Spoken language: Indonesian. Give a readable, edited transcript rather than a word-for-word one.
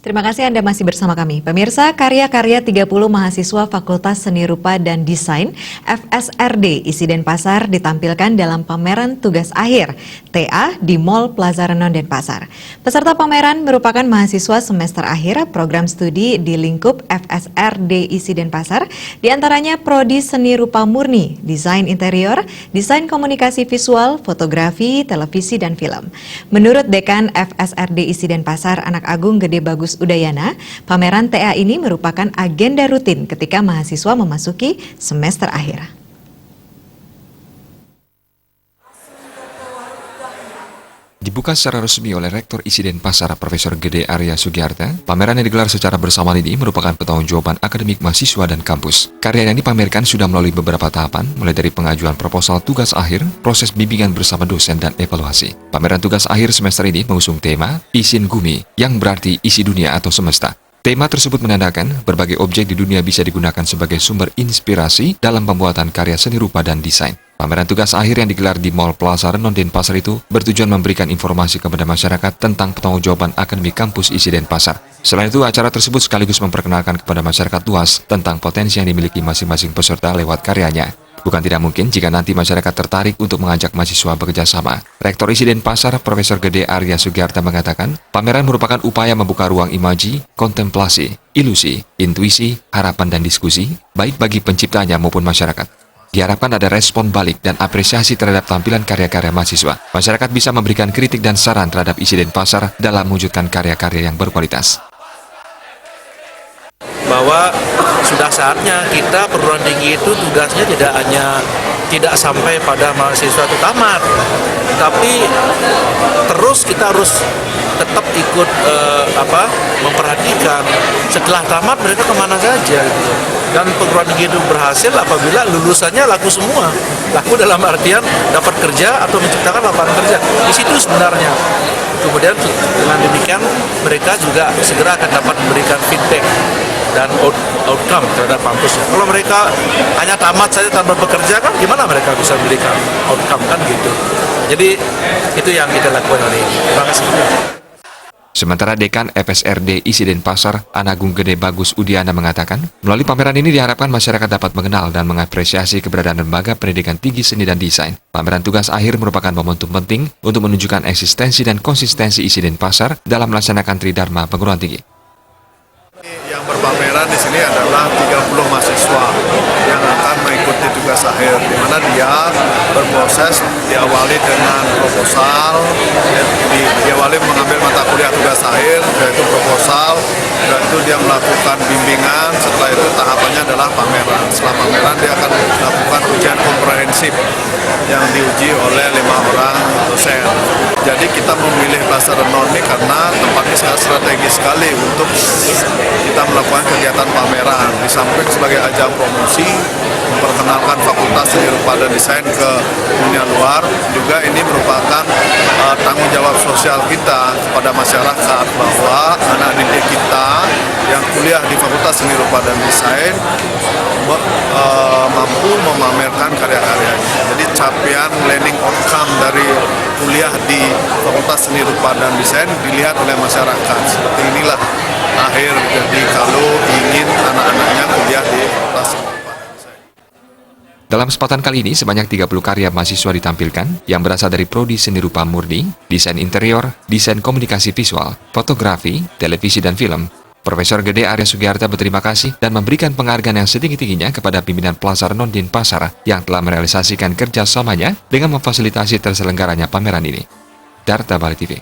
Terima kasih Anda masih bersama kami. Pemirsa, karya-karya 30 mahasiswa Fakultas Seni Rupa dan Desain FSRD isi Denpasar ditampilkan dalam pameran tugas akhir TA di Mall Plaza Renon Denpasar. Peserta pameran merupakan mahasiswa semester akhir program studi di lingkup FSRD isi Denpasar, diantaranya Prodi Seni Rupa Murni, Desain Interior, Desain Komunikasi Visual, Fotografi, Televisi, dan Film. Menurut Dekan FSRD isi Denpasar, Anak Agung Gede Bagus Udayana, pameran TA ini merupakan agenda rutin ketika mahasiswa memasuki semester akhir. Dibuka secara resmi oleh Rektor ISI Denpasar, Profesor Gede Arya Sugiarta, pameran yang digelar secara bersamaan ini merupakan pertanggungjawaban akademik mahasiswa dan kampus. Karya yang dipamerkan sudah melalui beberapa tahapan, mulai dari pengajuan proposal tugas akhir, proses bimbingan bersama dosen, dan evaluasi. Pameran tugas akhir semester ini mengusung tema Isin Gumi, yang berarti isi dunia atau semesta. Tema tersebut menandakan berbagai objek di dunia bisa digunakan sebagai sumber inspirasi dalam pembuatan karya seni rupa dan desain. Pameran tugas akhir yang digelar di Mall Plaza Renon Denpasar itu bertujuan memberikan informasi kepada masyarakat tentang pertanggungjawaban akademik kampus ISI Denpasar. Selain itu, acara tersebut sekaligus memperkenalkan kepada masyarakat luas tentang potensi yang dimiliki masing-masing peserta lewat karyanya. Bukan tidak mungkin jika nanti masyarakat tertarik untuk mengajak mahasiswa bekerja sama. Rektor ISI Denpasar, Profesor Gede Arya Sugiarta mengatakan, pameran merupakan upaya membuka ruang imaji, kontemplasi, ilusi, intuisi, harapan, dan diskusi, baik bagi penciptanya maupun masyarakat. Diharapkan ada respon balik dan apresiasi terhadap tampilan karya-karya mahasiswa. Masyarakat bisa memberikan kritik dan saran terhadap ISI Denpasar dalam mewujudkan karya-karya yang berkualitas. Bahwa sudah saatnya kita perguruan tinggi itu tugasnya tidak sampai pada mahasiswa itu tamat, tapi terus kita harus tetap ikut memperhatikan setelah tamat mereka kemana saja gitu. Dan perguruan tinggi itu berhasil apabila lulusannya laku semua, laku dalam artian dapat kerja atau menciptakan lapangan kerja. Di situ sebenarnya. Kemudian dengan demikian mereka juga segera akan dapat memberikan feedback dan outcome terhadap kampusnya. Kalau mereka hanya tamat saja tanpa bekerja, kan gimana mereka bisa memberikan outcome, kan gitu. Jadi itu yang kita lakukan hari ini. Terima kasih. Sementara Dekan FSRD ISI Denpasar, Anak Agung Gede Bagus Udayana mengatakan, melalui pameran ini diharapkan masyarakat dapat mengenal dan mengapresiasi keberadaan lembaga pendidikan tinggi seni dan desain. Pameran tugas akhir merupakan momentum penting untuk menunjukkan eksistensi dan konsistensi ISI Denpasar dalam melaksanakan Tridharma perguruan tinggi. Yang berpameran di sini adalah 30 mahasiswa yang akan mengikuti tugas akhir, di mana dia berproses diawali dengan proposal, diawali mengambil mata kuliah tugas akhir, yaitu proposal, dan itu dia melakukan bimbingan. Setelah itu tahapannya adalah pameran. Setelah pameran dia akan melakukan ujian komprehensif yang diuji oleh 5 orang dosen. Jadi kita memilih Plaza Renon ini karena tempatnya sangat strategis sekali untuk kita melakukan kegiatan pameran. Di samping sebagai ajang promosi, memperkenalkan Fakultas Seni Rupa dan Desain ke dunia luar, juga ini merupakan tanggung jawab sosial kita kepada masyarakat bahwa anak didik kita yang kuliah di Fakultas Seni Rupa dan Desain mampu memamerkan karya-karyanya. Jadi capaian learning outcome dari kuliah di Fakultas Seni Rupa dan Desain dilihat oleh masyarakat. Seperti inilah akhir jadi kalau ingin anak-anaknya kuliah di Fakultas Seni Rupa dan Desain. Dalam kesempatan kali ini, sebanyak 30 karya mahasiswa ditampilkan yang berasal dari Prodi Seni Rupa Murni, Desain Interior, Desain Komunikasi Visual, Fotografi, Televisi, dan Film. Profesor Gede Arya Sugiarta berterima kasih dan memberikan penghargaan yang setinggi-tingginya kepada pimpinan Plaza Renon Denpasar yang telah merealisasikan kerjasamanya dengan memfasilitasi terselenggaranya pameran ini. Darta Bali TV.